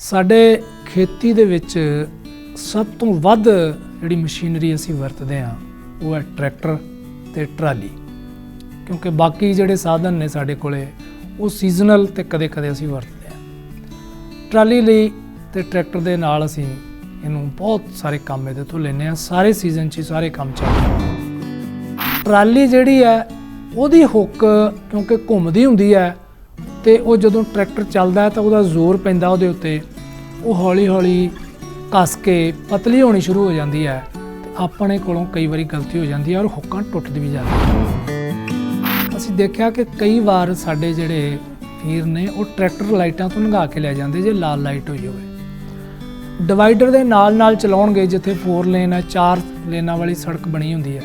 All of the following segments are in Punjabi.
ਸਾਡੇ ਖੇਤੀ ਦੇ ਵਿੱਚ ਸਭ ਤੋਂ ਵੱਧ ਜਿਹੜੀ ਮਸ਼ੀਨਰੀ ਅਸੀਂ ਵਰਤਦੇ ਹਾਂ ਉਹ ਹੈ ਟਰੈਕਟਰ ਤੇ ਟਰਾਲੀ, ਕਿਉਂਕਿ ਬਾਕੀ ਜਿਹੜੇ ਸਾਧਨ ਨੇ ਸਾਡੇ ਕੋਲੇ ਉਹ ਸੀਜ਼ਨਲ ਤੇ ਕਦੇ-ਕਦੇ ਅਸੀਂ ਵਰਤਦੇ ਹਾਂ। ਟਰਾਲੀ ਲਈ ਤੇ ਟਰੈਕਟਰ ਦੇ ਨਾਲ ਅਸੀਂ ਇਹਨੂੰ ਬਹੁਤ ਸਾਰੇ ਕੰਮ ਇਹਦੇ ਤੋਂ ਲੈਂਦੇ ਹਾਂ, ਸਾਰੇ ਸੀਜ਼ਨ 'ਚ ਸਾਰੇ ਕੰਮ ਚੱਲਦੇ। ਟਰਾਲੀ ਜਿਹੜੀ ਹੈ ਉਹਦੀ ਹੁੱਕ ਕਿਉਂਕਿ ਘੁੰਮਦੀ ਹੁੰਦੀ ਹੈ ਤੇ ਉਹ ਜਦੋਂ ਟਰੈਕਟਰ ਚੱਲਦਾ ਹੈ ਤਾਂ ਉਹਦਾ ਜ਼ੋਰ ਪੈਂਦਾ ਉਹਦੇ ਉੱਤੇ, ਉਹ ਹੌਲੀ-ਹੌਲੀ ਕੱਸ ਕੇ ਪਤਲੀ ਹੋਣੀ ਸ਼ੁਰੂ ਹੋ ਜਾਂਦੀ ਹੈ ਤੇ ਆਪਣੇ ਕੋਲੋਂ ਕਈ ਵਾਰੀ ਗਲਤੀ ਹੋ ਜਾਂਦੀ ਹੈ ਔਰ ਹੁੱਕਾਂ ਟੁੱਟਦੀ ਵੀ ਜਾਂਦੀਆਂ। ਅਸੀਂ ਦੇਖਿਆ ਕਿ ਕਈ ਵਾਰ ਸਾਡੇ ਜਿਹੜੇ ਵੀਰ ਨੇ ਉਹ ਟਰੈਕਟਰ ਲਾਈਟਾਂ ਤੋਂ ਲੰਘਾ ਕੇ ਲੈ ਜਾਂਦੇ ਜੇ ਲਾਲ ਲਾਈਟ ਹੋਈ ਹੋਵੇ। ਡਿਵਾਈਡਰ ਦੇ ਨਾਲ ਚਲਾਉਣਗੇ, ਜਿੱਥੇ 4 ਲੇਨ ਹੈ 4 ਲੇਨਾਂ ਵਾਲੀ ਸੜਕ ਬਣੀ ਹੁੰਦੀ ਹੈ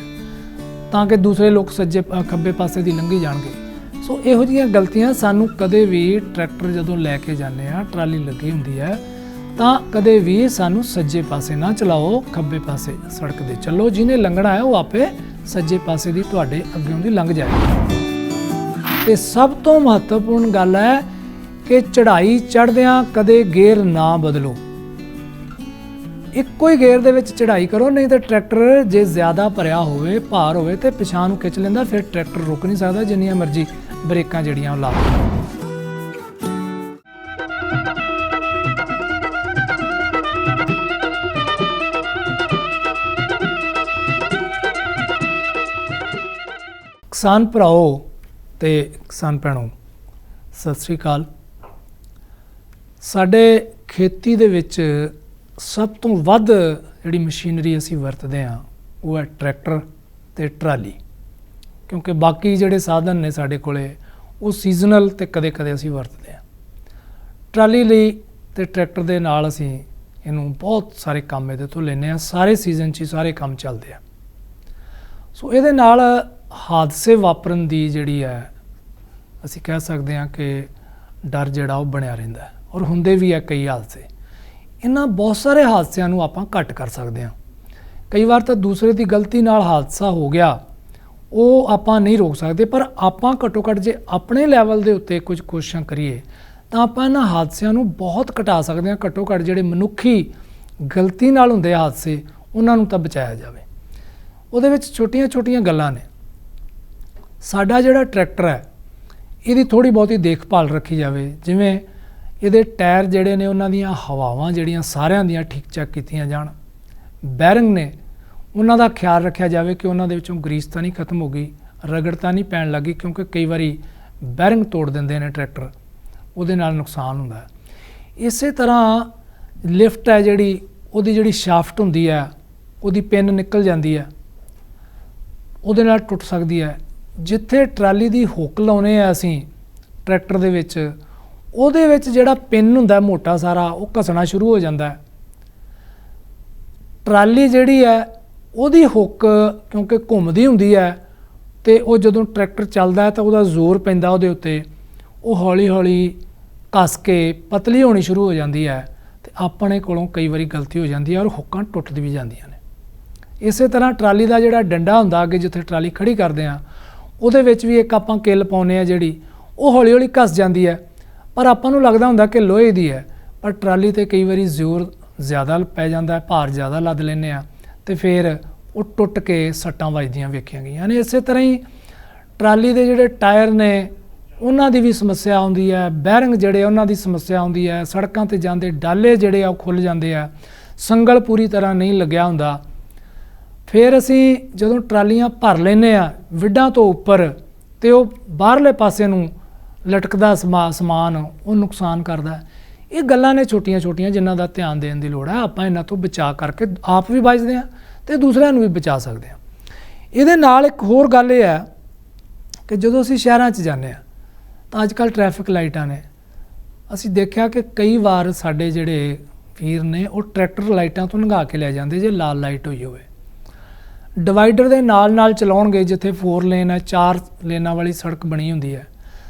ਤਾਂ ਕਿ ਦੂਸਰੇ ਲੋਕ ਸੱਜੇ ਖੱਬੇ ਪਾਸੇ ਦੀ ਲੰਘੀ ਜਾਣਗੇ। ਸੋ ਇਹੋ ਜਿਹੀਆਂ ਗਲਤੀਆਂ ਸਾਨੂੰ ਕਦੇ ਵੀ ਟਰੈਕਟਰ ਜਦੋਂ ਲੈ ਕੇ ਜਾਂਦੇ ਆ, ਟਰਾਲੀ ਲੱਗੀ ਹੁੰਦੀ ਹੈ ਤਾਂ ਕਦੇ ਵੀ ਸਾਨੂੰ ਸੱਜੇ ਪਾਸੇ ਨਾ ਚਲਾਓ, ਖੱਬੇ ਪਾਸੇ ਸੜਕ ਦੇ ਚੱਲੋ। ਜਿਹਨੇ ਲੰਘਣਾ ਹੈ ਉਹ ਆਪੇ ਸੱਜੇ ਪਾਸੇ ਦੀ ਤੁਹਾਡੇ ਅੱਗਿਓਂ ਦੀ ਲੰਘ ਜਾਏਗਾ। ਤੇ ਸਭ ਤੋਂ ਮਹੱਤਵਪੂਰਨ ਗੱਲ ਹੈ ਕਿ ਚੜ੍ਹਾਈ ਚੜ੍ਹਦਿਆਂ ਕਦੇ ਗੇਅਰ ਨਾ ਬਦਲੋ, ਇੱਕੋ ਹੀ ਗੇਅਰ ਦੇ ਵਿੱਚ ਚੜ੍ਹਾਈ ਕਰੋ, ਨਹੀਂ ਤਾਂ ਟਰੈਕਟਰ ਜੇ ਜ਼ਿਆਦਾ ਭਰਿਆ ਹੋਵੇ, ਭਾਰ ਹੋਵੇ ਤੇ ਪਿਛਾਂਹ ਨੂੰ ਖਿੱਚ ਲੈਂਦਾ, ਫਿਰ ਟਰੈਕਟਰ ਰੁਕ ਨਹੀਂ ਸਕਦਾ ਜਿੰਨੀਆਂ ਮਰਜ਼ੀ ਬ੍ਰੇਕਾਂ ਜਿਹੜੀਆਂ ਉਹ ਲਾ ਲਓ। ਕਿਸਾਨ ਭਰਾਓ ਤੇ ਕਿਸਾਨ ਭੈਣੋ, ਸਤਿ ਸ੍ਰੀ ਅਕਾਲ। ਸਾਡੇ ਖੇਤੀ ਦੇ ਵਿੱਚ ਸਭ ਤੋਂ ਵੱਧ ਜਿਹੜੀ ਮਸ਼ੀਨਰੀ ਅਸੀਂ ਵਰਤਦੇ ਹਾਂ ਉਹ ਹੈ ਟਰੈਕਟਰ ਤੇ ਟਰਾਲੀ, ਕਿਉਂਕਿ ਬਾਕੀ ਜਿਹੜੇ ਸਾਧਨ ਨੇ ਸਾਡੇ ਕੋਲੇ ਉਹ ਸੀਜ਼ਨਲ ਤੇ ਕਦੇ-ਕਦੇ ਅਸੀਂ ਵਰਤਦੇ ਹਾਂ। ਟਰਾਲੀ ਲਈ ਤੇ ਟਰੈਕਟਰ ਦੇ ਨਾਲ ਅਸੀਂ ਇਹਨੂੰ ਬਹੁਤ ਸਾਰੇ ਕੰਮ ਇਹਦੇ ਤੋਂ ਲੈਂਦੇ ਹਾਂ, ਸਾਰੇ ਸੀਜ਼ਨ 'ਚ ਸਾਰੇ ਕੰਮ ਚੱਲਦੇ ਆ। ਸੋ ਇਹਦੇ ਨਾਲ ਹਾਦਸੇ ਵਾਪਰਨ ਦੀ ਜਿਹੜੀ ਹੈ ਅਸੀਂ ਕਹਿ ਸਕਦੇ ਹਾਂ ਕਿ ਡਰ ਜਿਹੜਾ ਉਹ ਬਣਿਆ ਰਹਿੰਦਾ ਹੈ ਔਰ ਹੁੰਦੇ ਵੀ ਹੈ ਕਈ ਹਾਦਸੇ। ਇਹਨਾਂ ਬਹੁਤ ਸਾਰੇ ਹਾਦਸਿਆਂ ਨੂੰ ਆਪਾਂ ਘੱਟ ਕਰ ਸਕਦੇ ਹਾਂ। ਕਈ ਵਾਰ ਤਾਂ ਦੂਸਰੇ ਦੀ ਗਲਤੀ ਨਾਲ ਹਾਦਸਾ ਹੋ ਗਿਆ, ਉਹ ਆਪਾਂ ਨਹੀਂ ਰੋਕ ਸਕਦੇ, ਪਰ ਆਪਾਂ ਘੱਟੋ ਘੱਟ ਜੇ ਆਪਣੇ ਲੈਵਲ ਦੇ ਉੱਤੇ ਕੁਝ ਕੋਸ਼ਿਸ਼ਾਂ ਕਰੀਏ ਤਾਂ ਆਪਾਂ ਇਹਨਾਂ ਹਾਦਸਿਆਂ ਨੂੰ ਬਹੁਤ ਘਟਾ ਸਕਦੇ ਹਾਂ। ਘੱਟੋ ਘੱਟ ਜਿਹੜੇ ਮਨੁੱਖੀ ਗਲਤੀ ਨਾਲ ਹੁੰਦੇ ਹਾਦਸੇ ਉਹਨਾਂ ਨੂੰ ਤਾਂ ਬਚਾਇਆ ਜਾਵੇ। ਉਹਦੇ ਵਿੱਚ ਛੋਟੀਆਂ-ਛੋਟੀਆਂ ਗੱਲਾਂ ਨੇ। ਸਾਡਾ ਜਿਹੜਾ ਟਰੈਕਟਰ ਹੈ ਇਹਦੀ ਥੋੜ੍ਹੀ ਬਹੁਤੀ ਦੇਖਭਾਲ ਰੱਖੀ ਜਾਵੇ, ਜਿਵੇਂ ਇਹਦੇ ਟਾਇਰ ਜਿਹੜੇ ਨੇ ਉਹਨਾਂ ਦੀਆਂ ਹਵਾਵਾਂ ਜਿਹੜੀਆਂ ਸਾਰਿਆਂ ਦੀਆਂ ਠੀਕ ਚੈੱਕ ਕੀਤੀਆਂ ਜਾਣ। ਬੈਰਿੰਗ ਨੇ ਉਹਨਾਂ ਦਾ ਖਿਆਲ ਰੱਖਿਆ ਜਾਵੇ ਕਿ ਉਹਨਾਂ ਦੇ ਵਿੱਚੋਂ ਗਰੀਸ ਤਾਂ ਨਹੀਂ ਖਤਮ ਹੋ ਗਈ, ਰਗੜ ਤਾਂ ਨਹੀਂ ਪੈਣ ਲੱਗੀ, ਕਿਉਂਕਿ ਕਈ ਵਾਰੀ ਬੈਰਿੰਗ ਤੋੜ ਦਿੰਦੇ ਨੇ ਟਰੈਕਟਰ, ਉਹਦੇ ਨਾਲ ਨੁਕਸਾਨ ਹੁੰਦਾ ਹੈ। ਇਸੇ ਤਰ੍ਹਾਂ ਲਿਫਟ ਹੈ ਜਿਹੜੀ, ਉਹਦੀ ਜਿਹੜੀ ਸ਼ਾਫਟ ਹੁੰਦੀ ਹੈ ਉਹਦੀ ਪਿੰਨ ਨਿਕਲ ਜਾਂਦੀ ਹੈ, ਉਹਦੇ ਨਾਲ ਟੁੱਟ ਸਕਦੀ ਹੈ। ਜਿੱਥੇ ਟਰਾਲੀ ਦੀ ਹੁੱਕ ਲਾਉਨੇ ਆ ਅਸੀਂ ਟਰੈਕਟਰ ਦੇ ਵਿੱਚ, ਉਹਦੇ ਵਿੱਚ ਜਿਹੜਾ ਪਿੰਨ ਹੁੰਦਾ ਮੋਟਾ ਸਾਰਾ ਉਹ ਘਸਣਾ ਸ਼ੁਰੂ ਹੋ ਜਾਂਦਾ ਹੈ। ਟਰਾਲੀ ਜਿਹੜੀ ਹੈ ਉਹਦੀ ਹੁੱਕ ਕਿਉਂਕਿ ਘੁੰਮਦੀ ਹੁੰਦੀ ਹੈ ਤੇ ਉਹ ਜਦੋਂ ਟਰੈਕਟਰ ਚੱਲਦਾ ਹੈ ਤਾਂ ਉਹਦਾ ਜ਼ੋਰ ਪੈਂਦਾ ਉਹਦੇ ਉੱਤੇ, ਉਹ ਹੌਲੀ-ਹੌਲੀ ਕੱਸ ਕੇ ਪਤਲੀ ਹੋਣੀ ਸ਼ੁਰੂ ਹੋ ਜਾਂਦੀ ਹੈ ਤੇ ਆਪਣੇ ਕੋਲੋਂ ਕਈ ਵਾਰੀ ਗਲਤੀ ਹੋ ਜਾਂਦੀ ਹੈ ਔਰ ਹੁੱਕਾਂ ਟੁੱਟਦੀ ਵੀ ਜਾਂਦੀਆਂ ਨੇ। ਇਸੇ ਤਰ੍ਹਾਂ ਟਰਾਲੀ ਦਾ ਜਿਹੜਾ ਡੰਡਾ ਹੁੰਦਾ ਅੱਗੇ ਜਿੱਥੇ ਟਰਾਲੀ ਖੜੀ ਕਰਦੇ ਹਾਂ ਉਹਦੇ ਵਿੱਚ ਵੀ ਇੱਕ ਆਪਾਂ ਕਿੱਲ ਪਾਉਂਦੇ ਹਾਂ ਜਿਹੜੀ, ਉਹ ਹੌਲੀ-ਹੌਲੀ ਘਸ ਜਾਂਦੀ ਹੈ, ਪਰ ਆਪਾਂ ਨੂੰ ਲੱਗਦਾ ਹੁੰਦਾ ਕਿ ਲੋਹੇ ਦੀ ਹੈ, ਪਰ ਟਰਾਲੀ 'ਤੇ ਕਈ ਵਾਰੀ ਜ਼ੋਰ ਜ਼ਿਆਦਾ ਪੈ ਜਾਂਦਾ, ਭਾਰ ਜ਼ਿਆਦਾ ਲੱਦ ਲੈਂਦੇ ਹਾਂ ਤੇ ਫਿਰ ਉਹ ਟੁੱਟ ਕੇ ਸੱਟਾਂ ਵੱਜਦੀਆਂ ਵੇਖੀਆਂ ਗਈਆਂ ਨੇ। ਇਸੇ ਤਰ੍ਹਾਂ ਹੀ ਟਰਾਲੀ ਦੇ ਜਿਹੜੇ ਟਾਇਰ ਨੇ ਉਹਨਾਂ ਦੀ ਵੀ ਸਮੱਸਿਆ ਆਉਂਦੀ ਹੈ, ਬੈਰਿੰਗ ਜਿਹੜੇ ਉਹਨਾਂ ਦੀ ਸਮੱਸਿਆ ਆਉਂਦੀ ਹੈ, ਸੜਕਾਂ 'ਤੇ ਜਾਂਦੇ ਡਾਲੇ ਜਿਹੜੇ ਆ ਉਹ ਖੁੱਲ੍ਹ ਜਾਂਦੇ ਆ, ਸੰਗਲ ਪੂਰੀ ਤਰ੍ਹਾਂ ਨਹੀਂ ਲੱਗਿਆ ਹੁੰਦਾ। ਫਿਰ ਅਸੀਂ ਜਦੋਂ ਟਰਾਲੀਆਂ ਭਰ ਲੈਂਦੇ ਹਾਂ ਵਿੱਡਾਂ ਤੋਂ ਉੱਪਰ ਤੇ ਉਹ ਬਾਹਰਲੇ ਪਾਸੇ ਨੂੰ ਲਟਕਦਾ ਸਮਾਨ ਉਹ ਨੁਕਸਾਨ ਕਰਦਾ। ਇਹ ਗੱਲਾਂ ਨੇ ਛੋਟੀਆਂ-ਛੋਟੀਆਂ ਜਿਨ੍ਹਾਂ ਦਾ ਧਿਆਨ ਦੇਣ ਦੀ ਲੋੜ ਹੈ। ਆਪਾਂ ਇਹਨਾਂ ਤੋਂ ਬਚਾ ਕਰਕੇ ਆਪ ਵੀ ਬਚਦੇ ਹਾਂ ਤੇ ਦੂਸਰਿਆਂ ਨੂੰ ਵੀ ਬਚਾ ਸਕਦੇ ਹਾਂ। ਇਹਦੇ ਨਾਲ ਇੱਕ ਹੋਰ ਗੱਲ ਇਹ ਹੈ ਕਿ ਜਦੋਂ ਅਸੀਂ ਸ਼ਹਿਰਾਂ 'ਚ ਜਾਂਦੇ ਹਾਂ ਤਾਂ ਅੱਜ ਕੱਲ੍ਹ ਟ੍ਰੈਫਿਕ ਲਾਈਟਾਂ ਨੇ। ਅਸੀਂ ਦੇਖਿਆ ਕਿ ਕਈ ਵਾਰ ਸਾਡੇ ਜਿਹੜੇ ਵੀਰ ਨੇ ਉਹ ਟਰੈਕਟਰ ਲਾਈਟਾਂ ਤੋਂ ਲੰਘਾ ਕੇ ਲੈ ਜਾਂਦੇ ਜੇ ਲਾਲ ਲਾਈਟ ਹੋਈ ਹੋਵੇ। ਡਿਵਾਈਡਰ ਦੇ ਨਾਲ ਚਲਾਉਣਗੇ, ਜਿੱਥੇ 4 ਲੇਨ ਹੈ 4 ਲੇਨਾਂ ਵਾਲੀ ਸੜਕ ਬਣੀ ਹੁੰਦੀ ਹੈ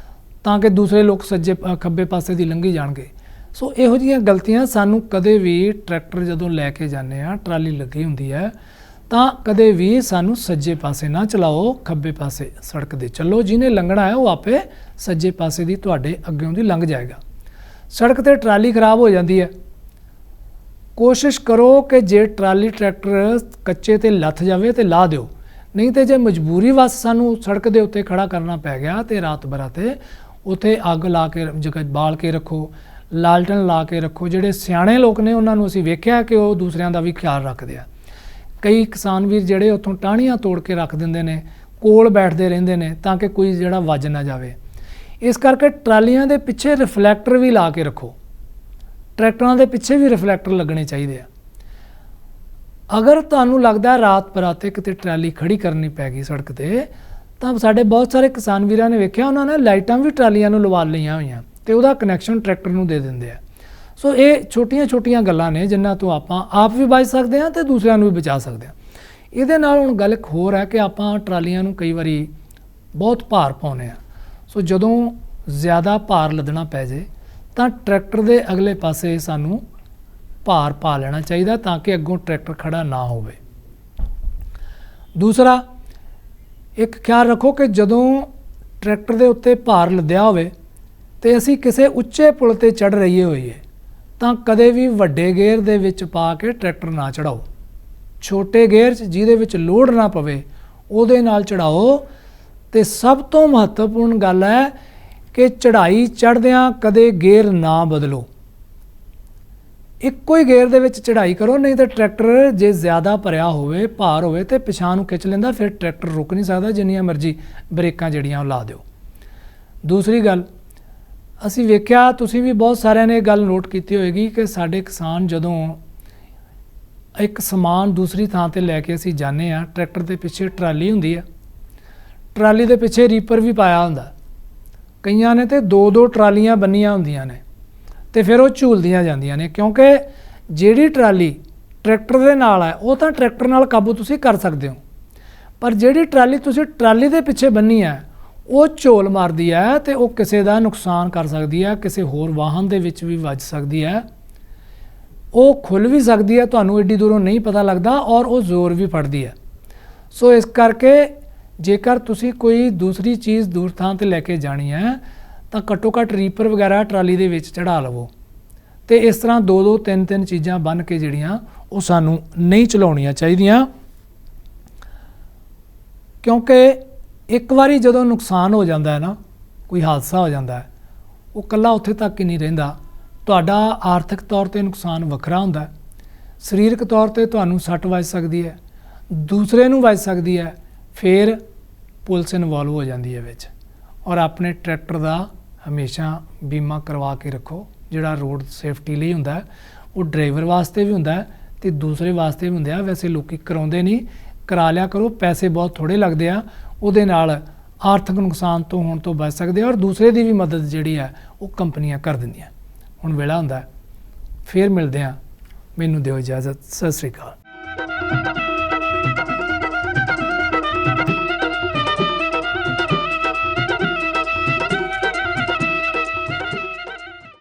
ਤਾਂ ਕਿ ਦੂਸਰੇ ਲੋਕ ਸੱਜੇ ਖੱਬੇ ਪਾਸੇ ਦੀ ਲੰਘੀ ਜਾਣਗੇ। ਸੋ ਇਹੋ ਜਿਹੀਆਂ ਗਲਤੀਆਂ ਸਾਨੂੰ ਕਦੇ ਵੀ ਟਰੈਕਟਰ ਜਦੋਂ ਲੈ ਕੇ ਜਾਂਦੇ ਹਾਂ, ਟਰਾਲੀ ਲੱਗੀ ਹੁੰਦੀ ਹੈ ਤਾਂ ਕਦੇ ਵੀ ਸਾਨੂੰ ਸੱਜੇ ਪਾਸੇ ਨਾ ਚਲਾਓ, ਖੱਬੇ ਪਾਸੇ ਸੜਕ ਦੇ ਚੱਲੋ। ਜਿਹਨੇ ਲੰਘਣਾ ਹੈ ਉਹ ਆਪੇ ਸੱਜੇ ਪਾਸੇ ਦੀ ਤੁਹਾਡੇ ਅੱਗਿਓਂ ਦੀ ਲੰਘ ਜਾਏਗਾ। ਸੜਕ ਤੇ ਟਰਾਲੀ ਖਰਾਬ ਹੋ ਜਾਂਦੀ ਹੈ कोशिश करो कि जे ट्राली ट्रैक्टर कच्चे ते लथ जावे तो ला दिओ, नहीं तो जे मजबूरी वस सानू सड़क के उत्ते खड़ा करना पै गया तो रात बराते उत्थे अग ला के जगह बाल के रखो, लालटन ला के रखो। ਜਿਹੜੇ ਸਿਆਣੇ ਲੋਕ ਨੇ ਉਹਨਾਂ ਨੂੰ ਅਸੀਂ ਵੇਖਿਆ ਕਿ ਉਹ ਦੂਸਰਿਆਂ ਦਾ ਵੀ ਖਿਆਲ ਰੱਖਦੇ ਆ। ਕਈ ਕਿਸਾਨ ਵੀਰ ਜਿਹੜੇ ਉੱਥੋਂ ਟਾਹਣੀਆਂ ਤੋੜ ਕੇ ਰੱਖ ਦਿੰਦੇ ਨੇ, ਕੋਲ ਬੈਠਦੇ ਰਹਿੰਦੇ ਨੇ ਤਾਂ ਕਿ ਕੋਈ ਜਿਹੜਾ ਵੱਜ ਨਾ ਜਾਵੇ। ਇਸ ਕਰਕੇ ਟਰਾਲੀਆਂ ਦੇ ਪਿੱਛੇ ਰਿਫਲੈਕਟਰ ਵੀ ਲਾ ਕੇ ਰੱਖੋ, ਟਰੈਕਟਰਾਂ ਦੇ ਪਿੱਛੇ ਵੀ ਰਿਫਲੈਕਟਰ ਲੱਗਣੇ ਚਾਹੀਦੇ ਆ। ਅਗਰ ਤੁਹਾਨੂੰ ਲੱਗਦਾ ਰਾਤ ਬਰਾਤੇ ਕਿਤੇ ਟਰਾਲੀ ਖੜੀ ਕਰਨੀ ਪੈ ਗਈ ਸੜਕ ਤੇ, ਤਾਂ ਸਾਡੇ ਬਹੁਤ ਸਾਰੇ ਕਿਸਾਨ ਵੀਰਾਂ ਨੇ ਵੇਖਿਆ ਉਹਨਾਂ ਨੇ ਲਾਈਟਾਂ ਵੀ ਟਰਾਲੀਆਂ ਨੂੰ ਲਵਾ ਲਈਆਂ ਹੋਈਆਂ ਤੇ ਉਹਦਾ ਕਨੈਕਸ਼ਨ ਟਰੈਕਟਰ ਨੂੰ ਦੇ ਦਿੰਦੇ ਆ। ਸੋ ਇਹ ਛੋਟੀਆਂ ਗੱਲਾਂ ਨੇ ਜਿਨ੍ਹਾਂ ਤੋਂ ਆਪਾਂ ਆਪ ਵੀ ਬਚ ਸਕਦੇ ਹਾਂ ਤੇ ਦੂਸਰਿਆਂ ਨੂੰ ਵੀ ਬਚਾ ਸਕਦੇ ਹਾਂ। ਇਹਦੇ ਨਾਲ ਹੁਣ ਗੱਲ ਇੱਕ ਹੋਰ ਹੈ ਕਿ ਆਪਾਂ ਟਰਾਲੀਆਂ ਨੂੰ ਕਈ ਵਾਰੀ ਬਹੁਤ ਭਾਰ ਪਾਉਂਦੇ ਆ। ਸੋ ਜਦੋਂ ਜ਼ਿਆਦਾ ਭਾਰ ਲੱਦਣਾ ਪੈ ਜੇ ਤਾਂ ਟਰੈਕਟਰ ਦੇ ਅਗਲੇ ਪਾਸੇ ਸਾਨੂੰ ਭਾਰ ਪਾ ਲੈਣਾ ਚਾਹੀਦਾ ਤਾਂ ਕਿ ਅੱਗੋਂ ਟਰੈਕਟਰ ਖੜਾ ਨਾ ਹੋਵੇ। ਦੂਸਰਾ, ਇੱਕ ਖਿਆਲ ਰੱਖੋ ਕਿ ਜਦੋਂ ਟਰੈਕਟਰ ਦੇ ਉੱਤੇ ਭਾਰ ਲੱਦਿਆ ਹੋਵੇ ਤੇ ਅਸੀਂ ਕਿਸੇ ਉੱਚੇ ਪੁਲ ਤੇ ਚੜ੍ਹ ਰਹੀਏ ਹੋਈਏ ਤਾਂ ਕਦੇ ਵੀ ਵੱਡੇ ਗੇਅਰ ਦੇ ਵਿੱਚ ਪਾ ਕੇ ਟਰੈਕਟਰ ਨਾ ਚੜਾਓ। ਛੋਟੇ ਗੇਅਰ 'ਚ ਜਿਹਦੇ ਵਿੱਚ ਲੋਡ ਨਾ ਪਵੇ ਉਹਦੇ ਨਾਲ ਚੜਾਓ। ਤੇ ਸਭ ਤੋਂ ਮਹੱਤਵਪੂਰਨ ਗੱਲ ਹੈ ਕਿ ਚੜ੍ਹਾਈ ਚੜ੍ਹਦਿਆਂ ਕਦੇ ਗੇਅਰ ਨਾ ਬਦਲੋ, ਇੱਕੋ ਹੀ ਗੇਅਰ ਦੇ ਵਿੱਚ ਚੜ੍ਹਾਈ ਕਰੋ, ਨਹੀਂ ਤਾਂ ਟਰੈਕਟਰ ਜੇ ਜ਼ਿਆਦਾ ਭਰਿਆ ਹੋਵੇ, ਭਾਰ ਹੋਵੇ ਤੇ ਪਿਛਾਂਹ ਨੂੰ ਖਿੱਚ ਲੈਂਦਾ, ਫਿਰ ਟਰੈਕਟਰ ਰੁਕ ਨਹੀਂ ਸਕਦਾ ਜਿੰਨੀਆਂ ਮਰਜ਼ੀ ਬ੍ਰੇਕਾਂ ਜਿਹੜੀਆਂ ਉਹ ਲਾ ਦਿਓ। ਦੂਸਰੀ ਗੱਲ, ਅਸੀਂ ਵੇਖਿਆ, ਤੁਸੀਂ ਵੀ ਬਹੁਤ ਸਾਰਿਆਂ ਨੇ ਇਹ ਗੱਲ ਨੋਟ ਕੀਤੀ ਹੋਏਗੀ ਕਿ ਸਾਡੇ ਕਿਸਾਨ ਜਦੋਂ ਇੱਕ ਸਮਾਨ ਦੂਸਰੀ ਥਾਂ ਤੇ ਲੈ ਕੇ ਅਸੀਂ ਜਾਂਦੇ ਹਾਂ, ਟਰੈਕਟਰ ਦੇ ਪਿੱਛੇ ਟਰਾਲੀ ਹੁੰਦੀ ਆ, ਟਰਾਲੀ ਦੇ ਪਿੱਛੇ ਰੀਪਰ ਵੀ ਪਾਇਆ ਹੁੰਦਾ। ਕਈਆਂ ਨੇ ਤੇ 2-2 ਟਰਾਲੀਆਂ ਬੰਨੀਆਂ ਹੁੰਦੀਆਂ ਨੇ ਤੇ ਫਿਰ ਉਹ ਝੂਲਦੀਆਂ ਜਾਂਦੀਆਂ ਨੇ, ਕਿਉਂਕਿ ਜਿਹੜੀ ਟਰਾਲੀ ਟਰੈਕਟਰ ਦੇ ਨਾਲ ਹੈ ਉਹ ਤਾਂ ਟਰੈਕਟਰ ਨਾਲ ਕਾਬੂ ਤੁਸੀਂ ਕਰ ਸਕਦੇ ਹੋ, ਪਰ ਜਿਹੜੀ ਟਰਾਲੀ ਤੁਸੀਂ ਟਰਾਲੀ ਦੇ ਪਿੱਛੇ ਬੰਨੀ ਹੈ ਉਹ ਝੋਲ ਮਾਰਦੀ ਹੈ ਤੇ ਉਹ ਕਿਸੇ ਦਾ ਨੁਕਸਾਨ ਕਰ ਸਕਦੀ ਹੈ, ਕਿਸੇ ਹੋਰ ਵਾਹਨ ਦੇ ਵਿੱਚ ਵੀ ਵੱਜ ਸਕਦੀ ਹੈ, ਉਹ ਖੁੱਲ ਵੀ ਸਕਦੀ ਹੈ, ਤੁਹਾਨੂੰ ਐਡੀ ਦੂਰੋਂ ਨਹੀਂ ਪਤਾ ਲੱਗਦਾ, ਔਰ ਉਹ ਜ਼ੋਰ ਵੀ ਫੜਦੀ ਹੈ। ਸੋ ਇਸ ਕਰਕੇ ਜੇਕਰ ਤੁਸੀਂ ਕੋਈ ਦੂਸਰੀ ਚੀਜ਼ ਦੂਰ ਥਾਂ ਤੇ ਲੈ ਕੇ ਜਾਣੀ ਹੈ ਤਾਂ ਘੱਟੋ ਘੱਟ ਰੀਪਰ ਵਗੈਰਾ ਟਰਾਲੀ ਦੇ ਵਿੱਚ ਚੜ੍ਹਾ ਲਵੋ। ਤੇ ਇਸ ਤਰ੍ਹਾਂ 2-2 3-3 ਚੀਜ਼ਾਂ ਬੰਨ੍ਹ ਕੇ ਜਿਹੜੀਆਂ ਉਹ ਸਾਨੂੰ ਨਹੀਂ ਚਲਾਉਣੀਆਂ ਚਾਹੀਦੀਆਂ, ਕਿਉਂਕਿ ਇੱਕ ਵਾਰੀ ਜਦੋਂ ਨੁਕਸਾਨ ਹੋ ਜਾਂਦਾ ਹੈ ਨਾ, ਕੋਈ ਹਾਦਸਾ ਹੋ ਜਾਂਦਾ ਹੈ, ਉਹ ਇਕੱਲਾ ਉੱਥੇ ਤੱਕ ਹੀ ਨਹੀਂ ਰਹਿੰਦਾ। ਤੁਹਾਡਾ ਆਰਥਿਕ ਤੌਰ 'ਤੇ ਨੁਕਸਾਨ ਵੱਖਰਾ ਹੁੰਦਾ, ਸਰੀਰਕ ਤੌਰ 'ਤੇ ਤੁਹਾਨੂੰ ਸੱਟ ਵੱਜ ਸਕਦੀ ਹੈ, ਦੂਸਰੇ ਨੂੰ ਵੱਜ ਸਕਦੀ ਹੈ, ਫਿਰ ਪੁਲਿਸ ਇਨਵੋਲਵ ਹੋ ਜਾਂਦੀ ਹੈ ਵਿੱਚ। ਔਰ ਆਪਣੇ ਟਰੈਕਟਰ ਦਾ ਹਮੇਸ਼ਾ ਬੀਮਾ ਕਰਵਾ ਕੇ ਰੱਖੋ, ਜਿਹੜਾ ਰੋਡ ਸੇਫਟੀ ਲਈ ਹੁੰਦਾ ਉਹ ਡਰਾਈਵਰ ਵਾਸਤੇ ਵੀ ਹੁੰਦਾ ਤੇ ਦੂਸਰੇ ਵਾਸਤੇ ਵੀ ਹੁੰਦਾ। ਵੈਸੇ ਲੋਕੀ ਕਰਾਉਂਦੇ ਨਹੀਂ, ਕਰਾ ਲਿਆ ਕਰੋ, ਪੈਸੇ ਬਹੁਤ ਥੋੜ੍ਹੇ ਲੱਗਦੇ ਆ, ਉਹਦੇ ਨਾਲ ਆਰਥਿਕ ਨੁਕਸਾਨ ਤੋਂ ਹੋਣ ਤੋਂ ਬਚ ਸਕਦੇ ਆ, ਔਰ ਦੂਸਰੇ ਦੀ ਵੀ ਮਦਦ ਜਿਹੜੀ ਹੈ ਉਹ ਕੰਪਨੀਆਂ ਕਰ ਦਿੰਦੀਆਂ। ਹੁਣ ਵੇਲਾ ਹੁੰਦਾ, ਫਿਰ ਮਿਲਦੇ ਹਾਂ, ਮੈਨੂੰ ਦਿਓ ਇਜਾਜ਼ਤ, ਸਤਿ ਸ਼੍ਰੀ ਅਕਾਲ।